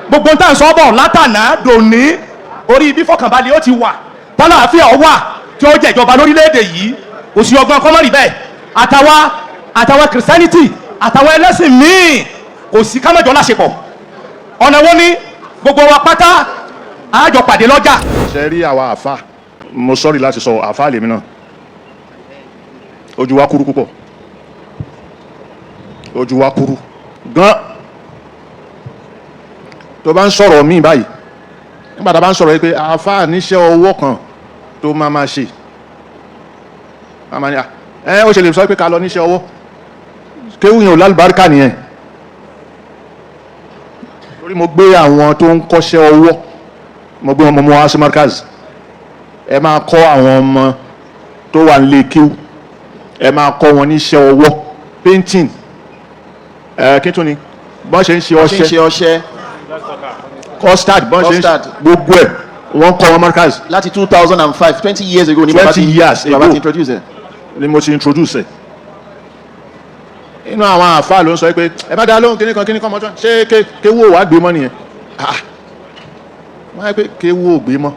gbogbo ń tàn sọ́bọ̀ látànà dòní orí ibi fọkànbalẹ̀ ó ti wà tálàáfíà ó wà tí ó jẹ́ ìjọba lórílẹ̀‐èdè yìí kò sí ọgbọ́n kọ́mọ́rì bẹ́ẹ̀ àtàwọn Christianity àtàwọn ẹlẹ́sìn míì kò sí kámẹ́jọ láṣepọ̀ ọ̀nà wo ni gbogbo wa pátá àjọ pàdé lọ́jà. ṣe rí àwa àfa mo sọ́rí láti sọ àfa lèmi náà ojú wa kúrú púpọ̀ ojú wa kúrú gan tó bá ń sọ̀rọ̀ míì báyìí nígbà tá a bá ń sọ̀rọ̀ yìí pé àfa níṣẹ́ ọwọ́ kan tó máa ṣe ó ṣe lè sọ pé ká lọ níṣẹ́ ọwọ́ kéwù yẹn ò lálùbáríkà nìyẹn torí mo gbé àwọn tó ń kọ́ṣẹ́ ọwọ́ mo gbé wọn mọ́ wá sí markaz ẹ máa kọ́ àwọn ọmọ tó wà nílé kéwù ẹ máa kọ́ wọn níṣẹ́ ọwọ́ painting kí tó ni bọ́n ṣe ń ṣe ọṣẹ custard bọ́n ṣe ń ṣe gbogbo ẹ̀ wọ́n kọ́ wọn markaz. láti 2005 20 years ago ni bàbá ti introduce ẹ̀. ni mo ti introduce ẹ̀. inú àwọn àfáà ló ń sọ pé ẹ bá dá lóhùn kíní kan mọ́tò ṣé kéwú ò wá gbé mọ́ nìyẹn wọ́n á pé kéwú ò gbé mọ́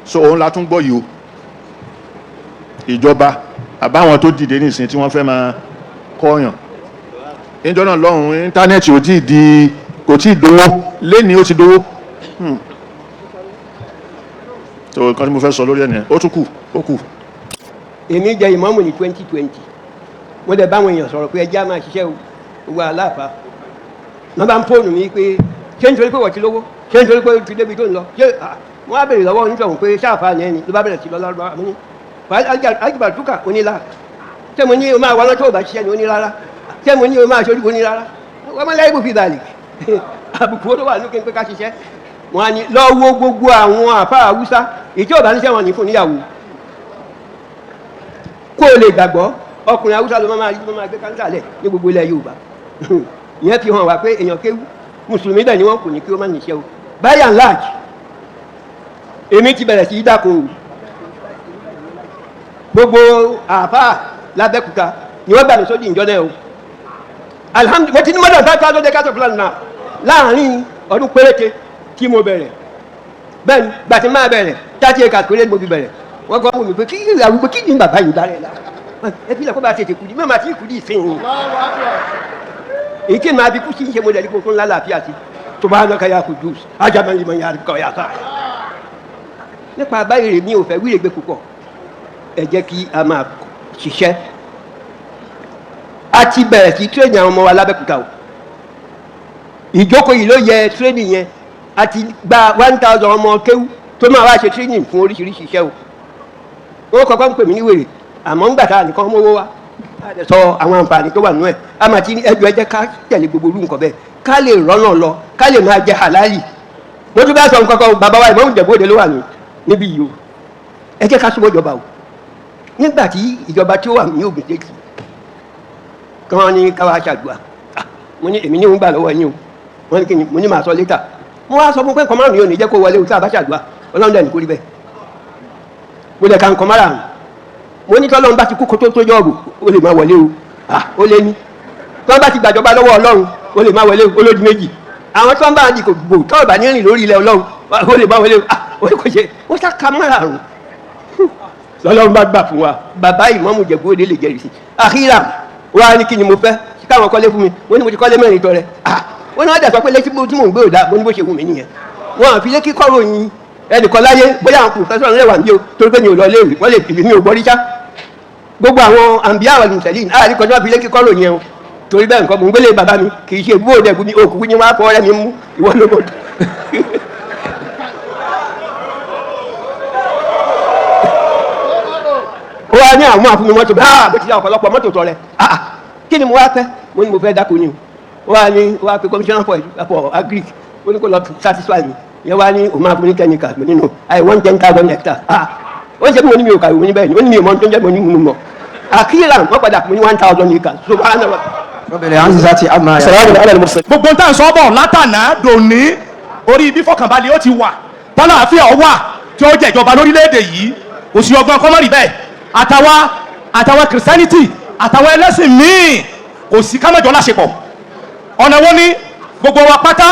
so òun la tún gbọ́ yìí o ìjọba àbáwọn tó dìde nísìnyí tí wọ́n fẹ́ máa kọ́yàn ìjọ náà lọ́hùn íńtánẹ́ẹ̀tì kò tí ì dówó lẹ́ni ó ti dówó so nǹkan tí mo fẹ́ sọ lórí ẹ̀ nìyẹn ó tún kù. èmi jẹ ìmáàmù ní 2020 wọ́n dẹ̀ báwọn èèyàn sọ̀rọ̀ pé ẹjẹ́ á máa ṣiṣẹ́ owó aláàfáà wọ́n bá ń fóònù mi pé ṣé nítorí pé wọ́n ti lówó ṣé nítorí pé ti débi tó ń lọ ṣé wọ́n á béèrè lọ́wọ́ onítọ̀hún pé ṣáàfáà ní ẹni ló bá bẹ̀rẹ̀ sí lọ lọ́rùbá mi ní ajíbà túkà onílà ṣé mo ní o máa wà lọ́tọ̀ òbá ṣiṣẹ́ ni oní rárá ṣé mo ní o máa ṣojú oní rárá wọ́n máa láyé bò fi bàlì àbùkù ó wà lókè pé ká ṣiṣẹ́ wọ́n á ní lọ́wọ́ gbogbo àwọn àfáà Haúsá ìjọba níṣẹ́ wọn ní fún níyàwó kó o lè gbàgbọ́ ọkùnrin Haúsá ló máa gbé káńtà lẹ̀ ní gbogbo ilẹ̀ Yorùbá ìyẹn fi hàn wá pé èèyàn kéwú mùsùlùmí dẹ̀ ni wọ́n kò ní kí ó má níṣẹ́ o by and large èmi ti bẹ̀rẹ̀ sí í dáko o gbogbo àfáà lábẹ́kúta ni wọ́n gbà mí sódì ìjọ náà o alhamdulilayi mo ti ní mọ́tò five thousand acres of land náà láàárín ọdún péréte tí mo bẹ̀rẹ̀ bẹ́ẹ̀ ni gbàtí máa bẹ̀rẹ̀ 30 acres péré ni mo fi bẹ̀rẹ̀ wọ́n kọ́ mi pé kí àwùjọ kí ni bàbá yìí dára ẹ̀ la ẹ fi lẹ́kọ́ bá tètè kùdí mẹ́ma àti ìkùdí ìsìn èyí tí màá bí kú sí ń ṣe mo dẹ̀rí kókó ńlá làáfíà sí tó bá lọ́ka ya kùdú ajábẹ́lì mọ̀ ya kọ̀ ya sáà nípa báyìí rè mi ò fẹ́ wílé gbé púpọ̀ ẹ jẹ́ kí a máa ṣiṣẹ́ a ti bẹ̀rẹ̀ sí tírénì àwọn ọmọ wa lábẹ́kúta o ìjókòó yìí ló yẹ tírénì yẹn a ti gba 1000 ọmọ kéwú tó máa wá ṣe tírénì fún oríṣiríṣi iṣẹ́ o wọ́n kọ́kọ́ ń pè mí ní wèrè àmọ́ ń gbà tá a nìkan mówó wá a lè sọ àwọn àǹfààní tó wà nínú ẹ̀ a máa ti ní ẹjọ́ ẹ jẹ́ ká tẹ̀lé gbogbo olú nǹkan bẹ́ẹ̀ ká lè rọ́nà lọ ká lè máa jẹ halali mo tún bá sọ nǹkan kan bàbá wa Ìmáàmù Ìjẹ̀bú Òde ló wà níbí yìí o ẹ jẹ́ ká súnmọ́ ìjọba o nígbà tí ìjọba tí ó wà ní Ògùn tẹ́kì kí wọ́n ní káwá ṣàdúrà mo ní èmi ní òun gbà lọ́wọ́ yín o wọ́n ní kí ni mo ní màá sọ létà mo wá sọ fún pé nǹkan márùn-ún yóò ní jẹ́ kó wọlé o tí a bá ṣàdúrà Ọlọ́run dẹ̀ ní kó rí bẹ́ẹ̀ mo lè ka nǹkan márùn-ún mo ní tọ́lọ́run bá ti kú kó tó yọ̀ ọ̀rù ó lè má wọlé o ó lé ní tí wọ́n bá ti gbàjọba lọ́wọ́ Ọlọ́run ó lè má wọlé o ó lójú méjì àwọn tí wọ́n bá di kò gbò tọ́ọ̀ bá ní rìn lórí ilẹ̀ Ọlọ́run ó lè má wọlé o ó kò ṣe ó sá ka márùn-ún lọ́lọ́run bá gbà fún wa bàbá Ìmáàmù Ìjẹ̀bú Òde lè jẹ́rìí sí àkírà wá ní kí ni mo fẹ́ káwọn kọ́lé fún mi wọ́n ní mo ti kọ́lé mẹ́rin tọrẹ wọ́n ní wọ́n dẹ̀ sọ pé létí tí mò ń gbé òdà mo ní bó ṣe wù mí nìyẹn wọ́n àfi lé kíkọ́ ròyìn ẹnìkan láyé bóyá àwọn pòfẹ́sọ̀ ńlẹ̀ wà ní o torí pé mi ò lọ léèwé wọ́n lè fi mi ò gbọ́ ríṣá gbogbo àwọn àǹbíyá àwọn ìmùsẹ̀lì àárí kan tí wọ́n fi lé kíkọ́ ròyìn o torí bẹ́ẹ̀ nǹkan mò ń gbélé bàbá mi kì í ṣe bó òde òkú ní wọ́n á fọ ọ̀rẹ́ mi mú ìwọ ló mọ̀ ó wá ní àwọn àfúnmi mọ́tò bá bó ti yá ọ̀pọ̀lọpọ̀ mọ́tò tọrẹ kí ni mo wá fẹ́ mo ní mo fẹ́ dáko ni o wá ní wá pé commissioner for agric ó ní kó lọ satisfy mi yẹn wá ní o máa fún ní chemical mo nínú I want 10,000 hectares ó ṣe bí mo ní mi ò kàwé mo ní bẹ́ẹ̀ ni ó ní mi ò mọ tó ń jẹ́ mo ní mo mọ̀ àkíyàn wọ́n padà fún mi 1,000 acres so bá náà gbogbo ń tàn sọ́bọ̀ látànà dòní orí ibi fọkànbalẹ̀ ó ti wà tálàáfíà ó wà tí ó jẹ́ ìjọba lórílẹ̀‐èdè yìí kò sí ọgbọ́n kọ́mọ́rì bẹ́ẹ̀ àtàwọn Christianity àtàwọn ẹlẹ́sìn míì kò sí kámẹ́jọ láṣepọ̀ ọ̀nà wo ni gbogbo wa pátá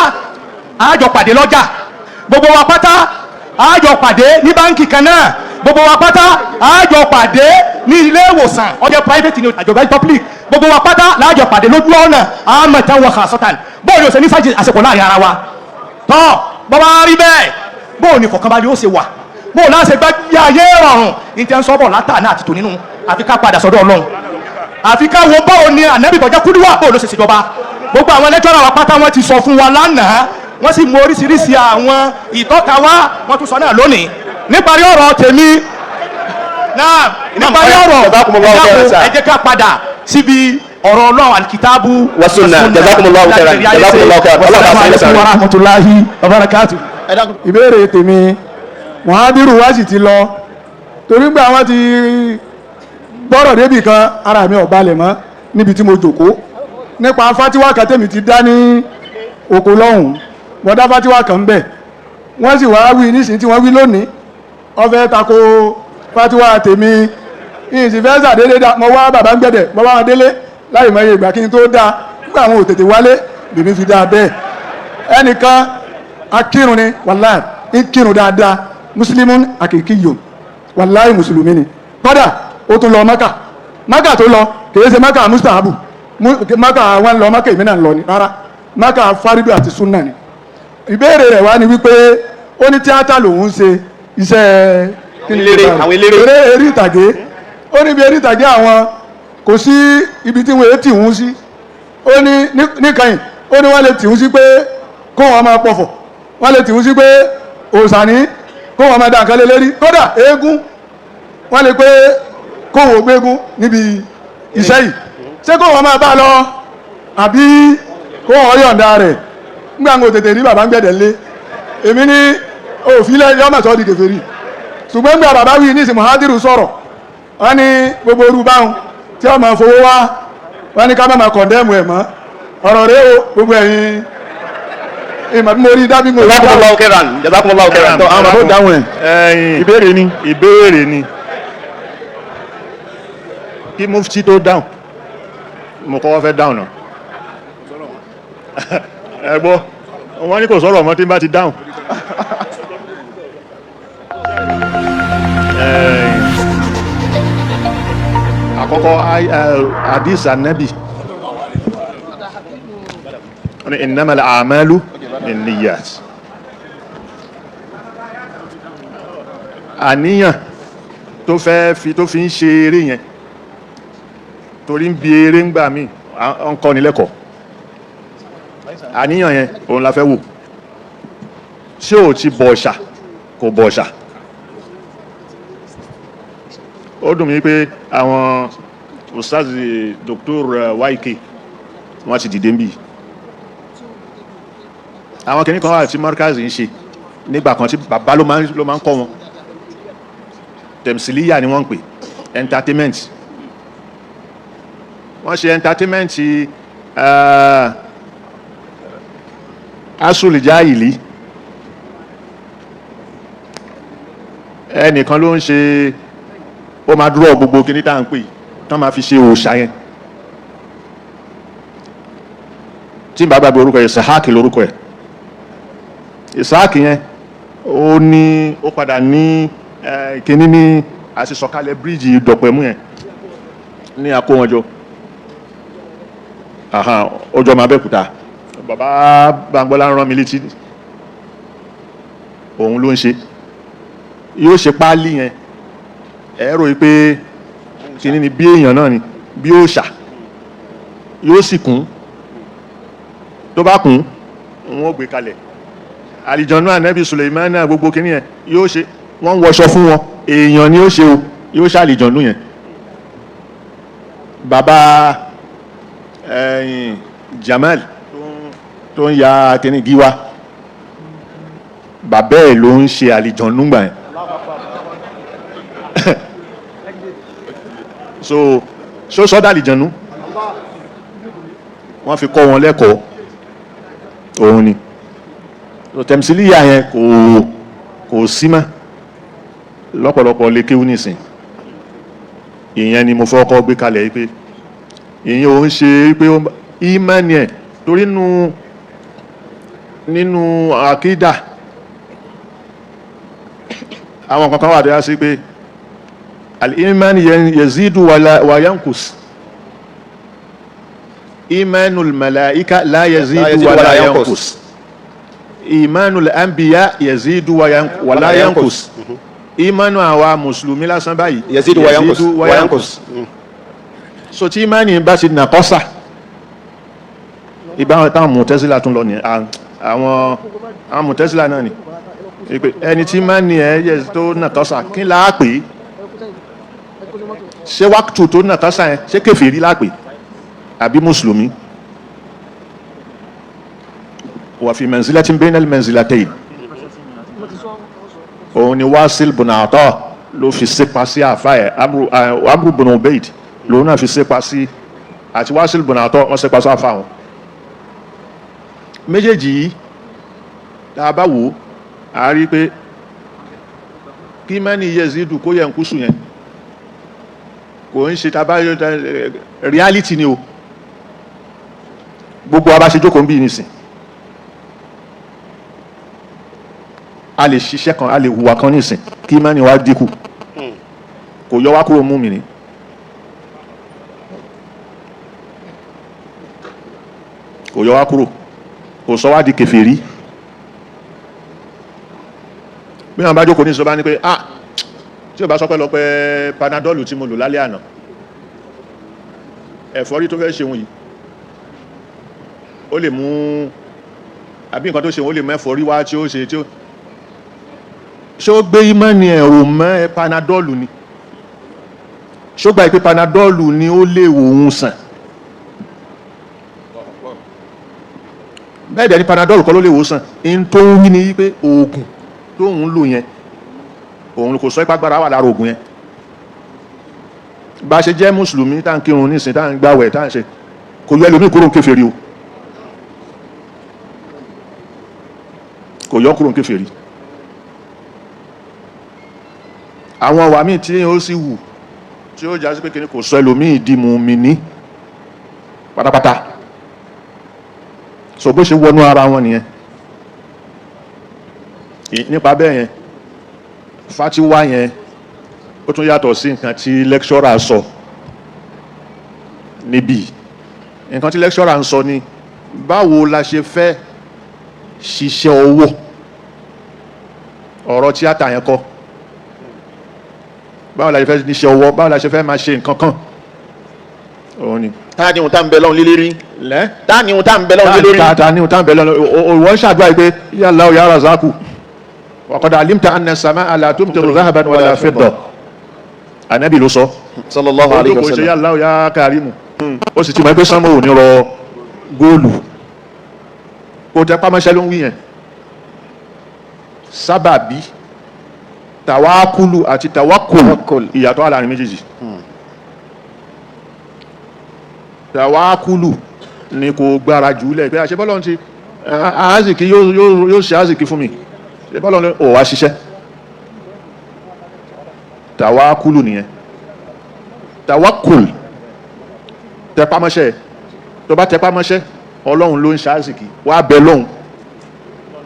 àjọ pàdé lọ́jà, gbogbo wa pátá àjọ pàdé ní báńkì kan náà, gbogbo wa pátá àjọ pàdé ní ilé ìwòsàn ọjọ́ private ní àjọba public, gbogbo wa pátá láàjọ pàdé lójú ọ̀nà àmọ̀tán wọ̀ kàṣọ́tàn. bóòlù ọ̀sẹ̀ ní sáàjì àsìkò láàrin ara wa tọ́ bọ́bá rí bẹ́ẹ̀ bóòlù ní fọ̀kànbalẹ̀ ó ṣe wà, bóòlù láti gbá bí ayé rọrùn ìtẹ́ ń sọ́bọ̀ látàná àti tò nínú àfi ká padà sọ́dọ̀ Ọlọ́run, àfi ká wo báwo ni ànábì tọ́jọ́ kúdùwà bóòlù ṣe ṣèjọba. gbogbo àwọn lẹ́tọ́rọ̀ wa pátá wọ́n ti sọ fún wa lánàá, wọ́n sì mú oríṣiríṣi àwọn ìtọ́ka wá, wọ́n tún sọ náà lónìí. níparí ọ̀rọ̀ tèmi náà, níparí ọ̀rọ̀ ẹ jẹ́ ká padà síbi ọ̀rọ̀ Ọlọ́run alikitaabu wa sunna. Jazakumullahu khairan, jazakumullahu khairan. Wassalamu alaikum warahmatullahi wabarakatuh. ìbéèrè tèmi Muhadiru wá sì ti lọ torí gbà wọ́n ti bọ́rọ̀ débì kan ara mi ò balẹ̀ mọ́ níbi tí mo jòkó nípa fatiwa kan tèmi ti dá ní oko lọ́hùn, wọ́n dá fatiwa kan bẹ̀ wọ́n sì wá wí nísìnyí tí wọ́n wí lónìí wọ́n fẹ́ tako fatiwa tèmi ìsìn fẹ́ sàdédé dá mo wá bàbá ń gbẹ̀dẹ̀ mo bá wọn délé láì mọ iye ìgbà kí n tó dá nígbà àwọn ò tètè wálé lèmi fi dá bẹ́ẹ̀. ẹnìkan akírun ni wàláì ń kírun dáadáa muslimun akíkíyò wàláì mùsùlùmí ni kódà ó tún lọ Mákà tó lọ kìí ṣe Mákà mustahabu Mákà wọn lọ Mákà ìmínà lọ ni rárá Mákà fárídù àti súnà ni. ìbéèrè rẹ̀ wá ni wípé ó ní tíátà lòun ṣe iṣẹ́ eré ìtàgé, ó níbi eré ìtàgé àwọn kò sí ibi tí wọ́n ti hùn sí, ó ní níkànnì ó ní wọ́n lè tì hùn sí pé kó wọn máa pọ̀fọ̀, wọ́n lè tì hùn sí pé òsàní kó wọn máa dà nǹkan lé lérí, kódà eégún wọ́n lè pé kó wọn gbégún níbi iṣẹ́ yìí, ṣé kó wọn máa bá lọ àbí kó wọn yọ̀ǹda rẹ̀. nígbà ń tètè rí bàbá ń gbẹ̀dẹ̀ lé èmi ní òfìlẹ̀ yọ́mọ̀ sọ́ di kèfèrí, ṣùgbọ́n gbà bàbá wí ní ìsìn Muhadiru sọ̀rọ̀ wọ́n ní gbogbo orú báhùn tí ọmọ fowó wá wọ́n ní ká má máa kọ̀ndẹ́mù ẹ̀ mọ́ ọ̀rọ̀ rẹ̀ o gbogbo ẹ̀yin ìmọ̀ bí mo rí dábí mo rí dáhùn. Jazakumullahu khairan, jazakumullahu khairan. àwọn bàbá ò dáhùn ẹ̀ ìbéèrè ni kí mufti tó dáhùn mo kọ́kọ́ fẹ́ dáhùn náà ẹ gbọ́ wọ́n ní kò sọ̀rọ̀ ọmọ tí n bá ti dáhùn. àkọ́kọ́ hadith anabi ní innamal a'malu binniyat. àníyàn tó fi ń ṣe eré yẹn torí ń bi eré ń gbà mí ń kọ́ni lẹ́kọ̀ọ́, àníyàn yẹn òun la fẹ́ wò, ṣé ò ti bọ̀ọ̀ṣà kò bọ̀ọ̀ṣà. ó dùn mí pé àwọn ustaz Dr. Waike wọ́n ti dìde ń bì. àwọn kìnnì kan wà tí Markaz ń ṣe nígbà kan tí bàbá ló máa ń kọ́ wọn, tẹ̀msílíyà ni wọ́n ń pè, entertainment. wọ́n ṣe entertainment asùlì jáìlì, ẹnìkan ló ń ṣe ó máa dúró gbogbo kí ní tá à ń pè tán máa fi ṣe òòṣà yẹn tí n bá gbàgbé orúkọ Ishaq lórúkọ ẹ̀. Ishaq yẹn ó padà ní kíní ní àṣìṣọ̀kalẹ̀ bíríìjì dọ̀pẹ̀mú yẹn ní Akówọnjọ ọjọ́ máa bẹ́kúta. Bàbá Bàǹgbọ́lá rán mi létí òun ló ń ṣe, yóò ṣe páálí yẹn ẹ̀rọ yìí pé kíní ni bí èèyàn náà ni bí òòṣà, yóò sì kún, tó bá kún wọn ó gbé kalẹ̀. àlìjọ̀nú ànábì Sùlẹ̀mánà gbogbo kíní yẹn yóò ṣe, wọ́n ń wọṣọ fún wọn, èèyàn ni ó ṣe o, yóò ṣe àlìjọ̀nú yẹn. Bàbá Jamal tó ń ya kíní gíwá, bàbá ẹ̀ ló ń ṣe àlìjọ̀nú gbà yẹn. so sọ́dọ̀ àlìjọ̀nú wọ́n fi kọ́ wọn lẹ́kọ̀ọ́ òun ni. tẹ̀mísílíyà yẹn kò sí mọ́ lọ́pọ̀lọpọ̀ lékéwú nìsín. ìyẹn ni mo fọ́kọ́ gbé kalẹ̀ yìí pé ìyẹn ò ń ṣe pé ìmánì ẹ̀ torí nu nínú àkídà àwọn kankan wà dáa sí pé al-iman yazidu wa yankus, imanul malaika la yazidu wa la yankus, imanul anbiya yazidu wa la yankus, imanu àwa mùsùlùmí lásán báyìí yazidu wa yankus. so tí imani bá ti nàkọ́sà ìbáwọn táwọn Mu'tazila tún lọ ní àwọn Mu'tazila náà ni ẹni tí imani yẹ tó nàkọ́sà kí láà pé ṣé wákìtù tó nàkọ́sà yẹn ṣé kèfèrí láà pé àbí mùsùlùmí. wa fi manzilatin bayna al-manzilatayn, òun ni Wasil ibn Ata ló fi sépa sí àfá ẹ̀ Amru ibn Ubayd lòun náà fi sépa sí, àti Wasil ibn Ata wọ́n sépa sí àfá wọn. méjèèjì yìí tá a bá wò á rí pé kí mẹ́ni Yazidu kó yẹ ń kúsù yẹn kò ń ṣe tàbá reality ni o. gbogbo wa bá ṣe jókòó ń bí nísìn a lè ṣiṣẹ́ kan, a lè hùwà kan nísìn kí mẹ́ni wá dínkù, kò yọ wá kúrò mú mi ní. kò yọ wá kúrò, kò sọ wá di kèfèrí. bí wọn bá jókòó ní ìsọba ní pé tí o bá sọ pé lọ pé panadol tí mo lò lálẹ́ àná ẹ̀fọ́rí tó fẹ́ ṣeun yìí ó lè mú àbí nǹkan tó ṣeun ó lè mẹ́fọ́rí wá tí ó ṣe tí ó ṣé ó gbé ìmánì ẹ̀rọ mọ́ panadol ni, ṣó gba ìpè panadol ni ó lè wò òun sàn. bẹ́ẹ̀ dẹ̀ ni panadol kọ́ ló lè wò sàn, in tó ń wí ni wípé oògùn tó ń lò yẹn òun kò sọ ipá gbára wà lára oògùn yẹn. bá a ṣe jẹ́ mùsùlùmí tá à ń kírun nísìn tá à ń gbàwẹ̀ tá à ń ṣe kò yọ ẹlòmíì kúrò ń kèfèrí o, kò yọ kúrò ń kèfèrí. àwọn ọ̀wà míì tí ó sì wù tí ó jásí pé kí ni kò sọ ẹlòmíì di mùmínì pátápátá, so bó ṣe wọnú ara wọn nìyẹn. nípa bẹ́ẹ̀ yẹn fatiwa yẹn ó tún yàtọ̀ sí nǹkan tí lecturer sọ níbí. nǹkan tí lecturer ń sọ ni báwo la ṣe fẹ́ ṣiṣẹ́ owó, ọ̀rọ̀ tíátà yẹn kọ́. báwo la ṣe fẹ́ ṣiṣẹ́ owó, báwo la ṣe fẹ́ máa ṣe nǹkan kan òun ni. táà ní ohun tá ń bẹ lọ́hùn lélẹ́rí. táà ní ohun tá ń bẹ lọ́hùn lélẹ́rí. táà ní ohun tá ń bẹ lọ́hùn. òwò ń ṣàdúrà yìí pé ya Allah ya Razaku wa qad alimta anna as-samaa la tumtiru dhahaban wala fidda. ànábì ló sọ. sallallahu alayhi wa kò ṣe sallam. ya Allah ya Karimu. ó sì ti mọ̀ pé sánmọ̀ ò ní rọ góòlù. kò tẹ pámọ́ṣẹ́ ló ń wí yẹn. sábàbí tàwákùlù àti tàwákùlù ìyàtọ̀ wà láàrin méjèèjì. tàwákùlù ni kò gbára jùlẹ̀ pé àṣẹ bọ́lọ̀ ti àázìkí yóò ṣe àázìkí fún mi, ṣe bọ́lọ̀ ní ò wá ṣiṣẹ́. tàwákùlù nìyẹn. tàwákùlù tẹpámọ́ṣẹ́, tó bá tẹpámọ́ṣẹ́ ọlọ́run ló ń ṣe àázìkí, wá bẹ lọ́hùn,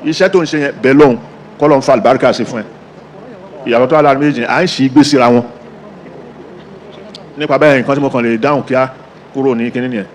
iṣẹ́ tó ń ṣe yẹn bẹ lọ́hùn kọ́lọ̀ ń fa àlùbáríkà sí fún ẹ. ìyàtọ̀ tó wà láàrin méjì à ń ṣì gbé síra wọn. nípa bẹ́ẹ̀ nǹkan tí mo kàn lè dáhùn kíá kúrò ní kíní nìyẹn.